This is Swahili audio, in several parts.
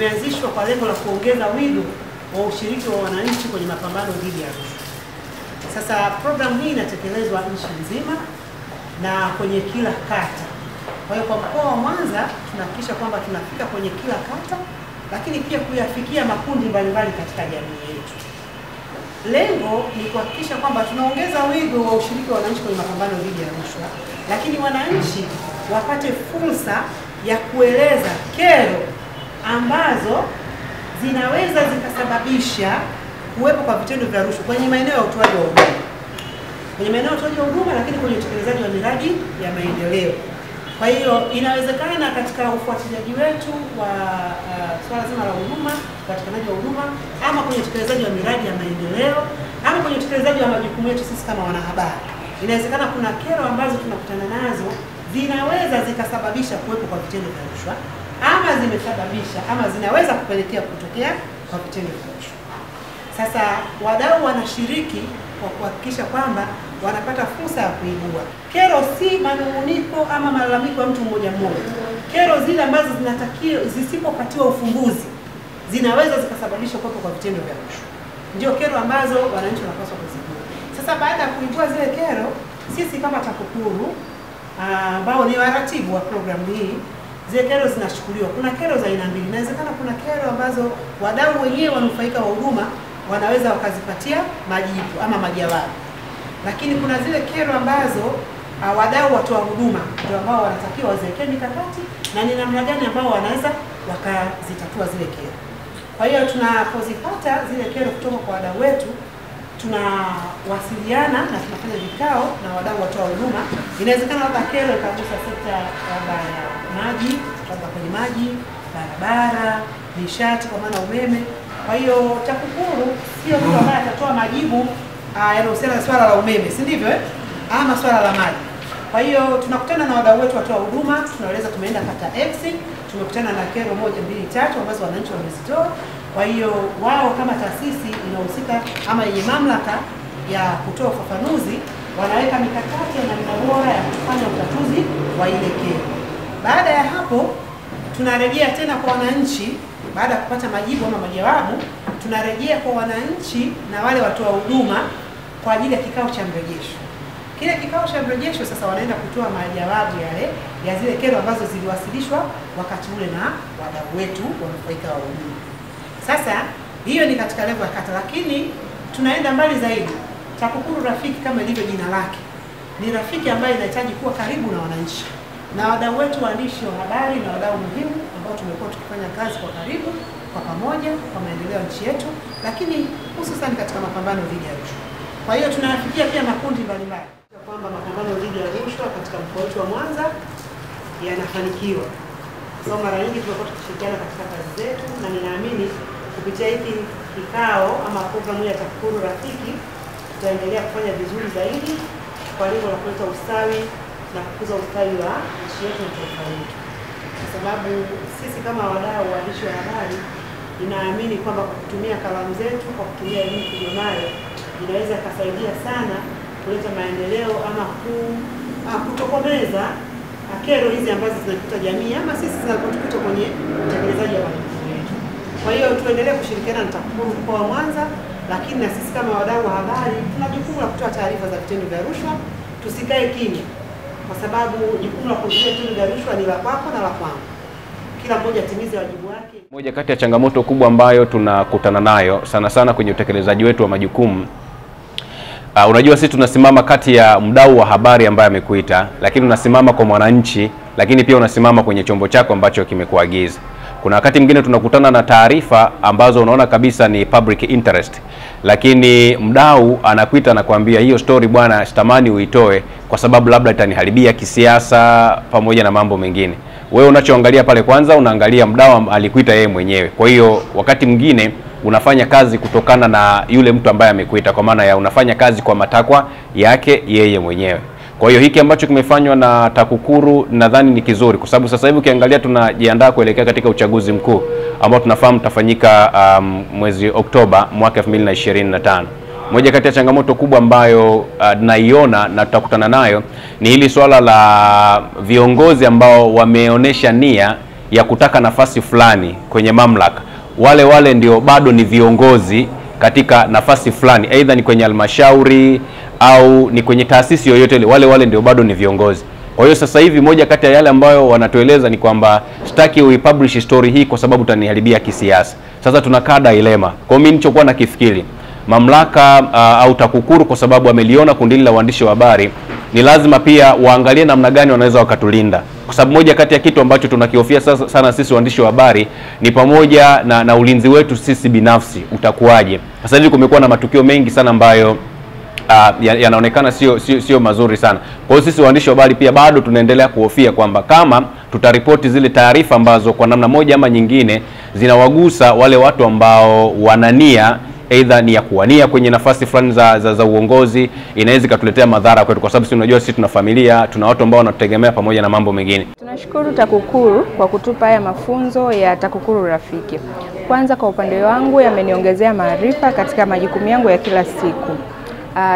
imeanzishwa kwa lengo la kuongeza wigo wa ushiriki wa wananchi kwenye mapambano dhidi ya rushwa. Sasa programu hii inatekelezwa nchi nzima na kwenye kila kata. Kwa hiyo kwa mkoa wa Mwanza tunahakikisha kwamba tunafika kwenye kila kata, lakini pia kuyafikia makundi mbalimbali katika jamii yetu. Lengo ni kuhakikisha kwamba tunaongeza wigo wa ushiriki wa wananchi kwenye mapambano dhidi ya rushwa, lakini wananchi wapate fursa ya kueleza kero ambazo zinaweza zikasababisha kuwepo kwa vitendo vya rushwa kwenye maeneo ya utoaji wa huduma. Kwenye maeneo ya utoaji wa huduma, lakini kwenye utekelezaji wa miradi ya maendeleo. Kwa hiyo inawezekana katika ufuatiliaji wetu wa swala zima la huduma, upatikanaji wa huduma, ama kwenye utekelezaji wa miradi ya maendeleo, ama kwenye utekelezaji wa majukumu yetu sisi kama wanahabari. Inawezekana kuna kero ambazo tunakutana nazo zinaweza zikasababisha kuwepo kwa vitendo vya rushwa, ama zimesababisha ama zinaweza kupelekea kutokea kwa vitendo vya rushwa. Sasa wadau wanashiriki kwa kuhakikisha kwamba wanapata fursa ya kuibua kero, si manunguniko ama malalamiko ya mtu mmoja mmoja. Kero zile ambazo zinatakiwa zisipopatiwa ufumbuzi zinaweza zikasababisha kuwepo kwa vitendo vya rushwa, ndio kero ambazo wananchi wanapaswa kuzibua. Sasa baada ya kuibua zile kero, sisi kama TAKUKURU ambao ni waratibu wa programu hii, zile kero zinachukuliwa. Kuna kero za aina mbili. Inawezekana kuna kero ambazo wadau wenyewe wanufaika wa huduma wanaweza wakazipatia majibu ama majawabu, lakini kuna zile kero ambazo wadau watoa huduma ndio ambao wanatakiwa waziwekee mikakati na ni namna gani ambao wanaweza wakazitatua zile kero. Kwa hiyo tunapozipata zile kero kutoka kwa wadau wetu, tunawasiliana na tunafanya vikao na wadau watoa huduma. Inawezekana labda kero ikagusa sekta ya maji, labda kwenye maji, barabara, nishati kwa maana umeme. Kwa hiyo TAKUKURU sio mtu ambaye atatoa majibu yanayohusiana na swala la umeme, si ndivyo ama swala la maji. Kwa hiyo tunakutana na wadau wetu watoa huduma, tunaeleza tumeenda kata X, tumekutana na kero 1, 2, 3 ambazo wananchi wamezitoa. Kwa hiyo wao kama taasisi inahusika ama yenye mamlaka ya kutoa ufafanuzi, wanaweka mikakati na namna bora ya kufanya utatuzi wa ile kero. Baada ya hapo tunarejea tena kwa wananchi. Baada ya kupata majibu ama majawabu, tunarejea kwa wananchi na wale watoa huduma kwa ajili ya kikao cha mrejesho. Kile kikao cha mrejesho sasa wanaenda kutoa majawabu yale ya zile kero ambazo ziliwasilishwa wakati ule na wadau wetu wanufaika wa huduma. Sasa hiyo ni katika level ya kata, lakini tunaenda mbali zaidi. TAKUKURU Rafiki kama ilivyo jina lake, ni rafiki ambaye inahitaji kuwa karibu na wananchi na wadau wetu waandishi wa habari na wadau muhimu ambao tumekuwa tukifanya kazi kwa karibu kwa pamoja kwa maendeleo ya nchi yetu, lakini hususan katika mapambano dhidi ya rushwa. Kwa hiyo tunafikia pia makundi mbalimbali kwamba mapambano dhidi ya rushwa katika mkoa wetu wa Mwanza yanafanikiwa. So mara nyingi tumekuwa tukishirikiana katika kazi zetu, na ninaamini kupitia hiki kikao ama programu ya TAKUKURU Rafiki tutaendelea kufanya vizuri zaidi kwa lengo la kuleta ustawi na kukuza ustawi wa nchi yetu na taifa letu. Kwa sababu sisi kama wadau waandishi wa habari, ninaamini kwamba kwa kutumia kalamu zetu, kwa kutumia elimu tulionayo, inaweza kusaidia sana kuleta maendeleo ama kutokomeza kero hizi ambazo zinakuta jamii ama sisi zinapotukuta kwenye utekelezaji wa majukumu yetu. Kwa hiyo tuendelee kushirikiana na TAKUKURU mkoa wa Mwanza, lakini na sisi kama wadau wa habari tuna jukumu la kutoa taarifa za vitendo vya rushwa. Tusikae kimya, kwa sababu jukumu la kuzuia vitendo vya rushwa ni la kwako na la kwangu. Kila mmoja atimize wajibu wake. Moja kati ya changamoto kubwa ambayo tunakutana nayo sana kwenye utekelezaji wetu wa majukumu, unajua sisi tunasimama kati ya mdau wa habari ambaye amekuita, lakini unasimama kwa mwananchi, lakini pia unasimama kwenye chombo chako ambacho kimekuagiza. Kuna wakati mwingine tunakutana na taarifa ambazo unaona kabisa ni public interest, lakini mdau anakuita na kuambia hiyo story bwana sitamani uitoe kwa sababu labda itaniharibia kisiasa pamoja na mambo mengine. Wewe unachoangalia pale kwanza unaangalia mdau alikuita yeye mwenyewe. Kwa hiyo wakati mwingine unafanya kazi kutokana na yule mtu ambaye amekuita, kwa maana ya unafanya kazi kwa matakwa yake yeye mwenyewe. Kwa hiyo hiki ambacho kimefanywa na TAKUKURU nadhani ni kizuri, kwa sababu sasa hivi ukiangalia tunajiandaa kuelekea katika uchaguzi mkuu ambao tunafahamu utafanyika mwezi Oktoba mwaka 2025. Moja kati ya changamoto kubwa ambayo naiona na tutakutana nayo ni hili swala la viongozi ambao wameonesha nia ya kutaka nafasi fulani kwenye mamlaka, wale ndio bado ni viongozi katika nafasi fulani, aidha ni kwenye halmashauri au ni kwenye taasisi yoyote ile, wale ndio bado ni viongozi. Kwa hiyo sasa hivi moja kati ya yale ambayo wanatueleza ni kwamba sitaki uipublish story hii kwa sababu utaniharibia kisiasa. Sasa tunakaa dilema. Kwa hiyo mimi nilichokuwa nakifikiri, mamlaka au TAKUKURU, kwa sababu ameliona kundi la waandishi wa habari, ni lazima pia waangalie namna gani wanaweza wakatulinda, kwa sababu moja kati ya kitu ambacho tunakihofia sana sisi waandishi wa habari ni pamoja na ulinzi wetu sisi binafsi utakuwaje. Sasa hivi kumekuwa na matukio mengi sana ambayo yanaonekana sio mazuri sana. Kwa hiyo sisi waandishi wa habari pia bado tunaendelea kuhofia kwamba kama tutaripoti zile taarifa ambazo kwa namna moja ama nyingine zinawagusa wale watu ambao wanania aidha ni ya kuwania kwenye nafasi fulani za uongozi, inaweza ikatuletea madhara kwetu, kwa sababu sisi unajua sisi tuna familia, tuna watu ambao wanatutegemea pamoja na mambo mengine. Tunashukuru TAKUKURU kwa kutupa haya mafunzo ya TAKUKURU Rafiki. Kwanza kwa upande wangu yameniongezea maarifa katika majukumu yangu ya kila siku.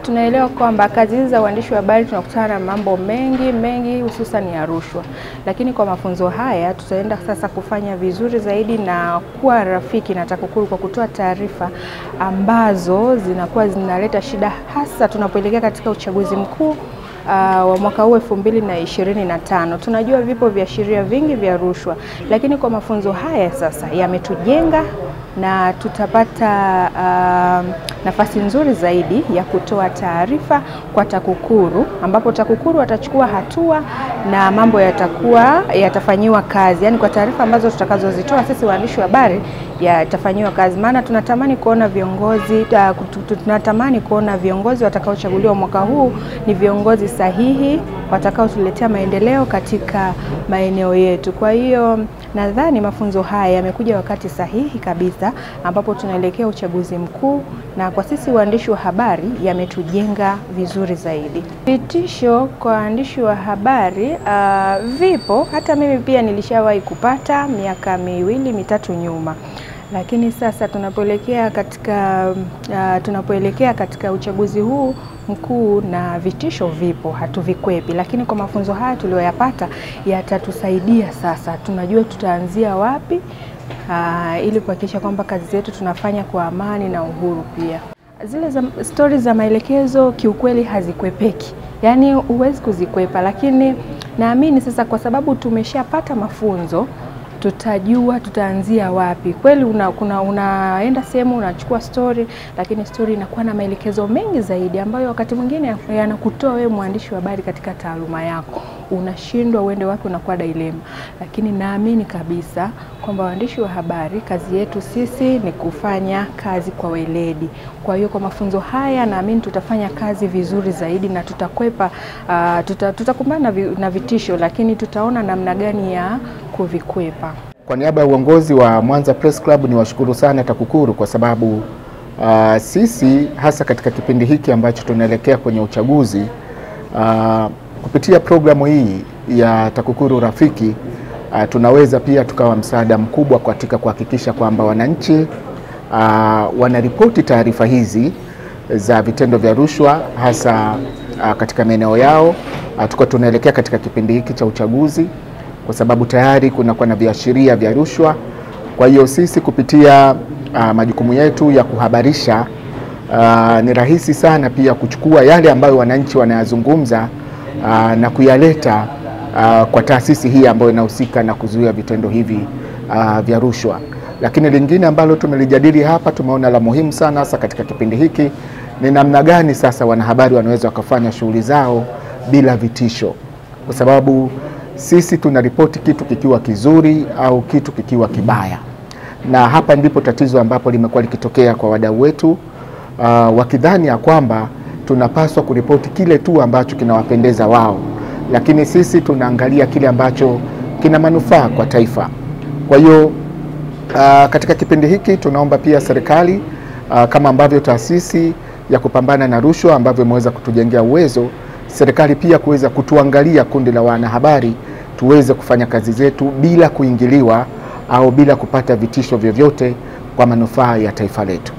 Tunaelewa kwamba kazi hizi za uandishi wa habari tunakutana na mambo mengi hususan ya rushwa. Lakini kwa mafunzo haya tutaenda sasa kufanya vizuri zaidi na kuwa rafiki na TAKUKURU kwa kutoa taarifa ambazo zinakuwa zinaleta shida, hasa tunapoelekea katika uchaguzi mkuu wa mwaka huu 2025. Tunajua vipo viashiria vingi vya rushwa, lakini kwa mafunzo haya sasa yametujenga na tutapata nafasi nzuri zaidi ya kutoa taarifa kwa TAKUKURU, ambapo TAKUKURU watachukua hatua na mambo yatafanyiwa kazi. Yani kwa taarifa ambazo tutakazozitoa sisi waandishi wa habari yatafanyiwa kazi, maana tunatamani kuona viongozi watakaochaguliwa mwaka huu ni viongozi sahihi watakaotuletea maendeleo katika maeneo yetu. Kwa hiyo nadhani mafunzo haya yamekuja wakati sahihi kabisa, ambapo tunaelekea uchaguzi mkuu, na kwa sisi waandishi wa habari yametujenga vizuri zaidi. Vitisho kwa waandishi wa habari vipo, hata mimi pia nilishawahi kupata miaka 2-3 nyuma. Lakini sasa tunapoelekea katika uchaguzi huu mkuu, na vitisho vipo, hatuvikwepi, lakini kwa mafunzo haya tuliyoyapata yatatusaidia sasa. Tunajua tutaanzia wapi ili kuhakikisha kwamba kazi zetu tunafanya kwa amani na uhuru pia. Zile stories za maelekezo kiukweli hazikwepeki. Yaani huwezi kuzikwepa, lakini naamini sasa kwa sababu tumeshapata mafunzo tutajua tutaanzia wapi. Kweli unaenda sehemu unachukua story, lakini story inakuwa na maelekezo mengi zaidi ambayo wakati mwingine yanakutoa wewe mwandishi wa habari katika taaluma yako. Unashindwa uende wapi, unakuwa dilema. Lakini naamini kabisa kwamba waandishi wa habari kazi yetu sisi ni kufanya kazi kwa weledi. Kwa hiyo kwa mafunzo haya naamini tutafanya kazi vizuri zaidi na tutakwepa tutakumbana na vitisho, lakini tutaona namna gani ya kuvikwepa. Kwa niaba ya uongozi wa Mwanza Press Club niwashukuru sana TAKUKURU kwa sababu sisi hasa katika kipindi hiki ambacho tunaelekea kwenye uchaguzi, kupitia programu hii ya TAKUKURU Rafiki tunaweza pia tukawa msaada mkubwa katika kuhakikisha kwamba wananchi wanaripoti taarifa hizi za vitendo vya rushwa hasa katika maeneo yao. Tuko tunaelekea katika kipindi hiki cha uchaguzi kwa sababu tayari kunakuwa na viashiria vya rushwa. Kwa hiyo sisi kupitia majukumu yetu ya kuhabarisha, ni rahisi sana pia kuchukua yale ambayo wananchi wanayazungumza na kuyaleta kwa taasisi hii ambayo inahusika na kuzuia vitendo hivi vya rushwa. Lakini lingine ambalo tumelijadili hapa, tumeona la muhimu sana hasa katika kipindi hiki, ni namna gani sasa wanahabari wanaweza wakafanya shughuli zao bila vitisho, kwa sababu sisi tunaripoti kitu kikiwa kizuri au kitu kikiwa kibaya, na hapa ndipo tatizo ambapo limekuwa likitokea kwa wadau wetu, wakidhani ya kwamba tunapaswa kuripoti kile tu ambacho kinawapendeza wao, lakini sisi tunaangalia kile ambacho kina manufaa kwa taifa. Kwa hiyo katika kipindi hiki tunaomba pia serikali kama ambavyo taasisi ya kupambana na rushwa ambavyo imeweza kutujengea uwezo, serikali pia kuweza kutuangalia kundi la wanahabari tuweze kufanya kazi zetu bila kuingiliwa au bila kupata vitisho vyovyote kwa manufaa ya taifa letu.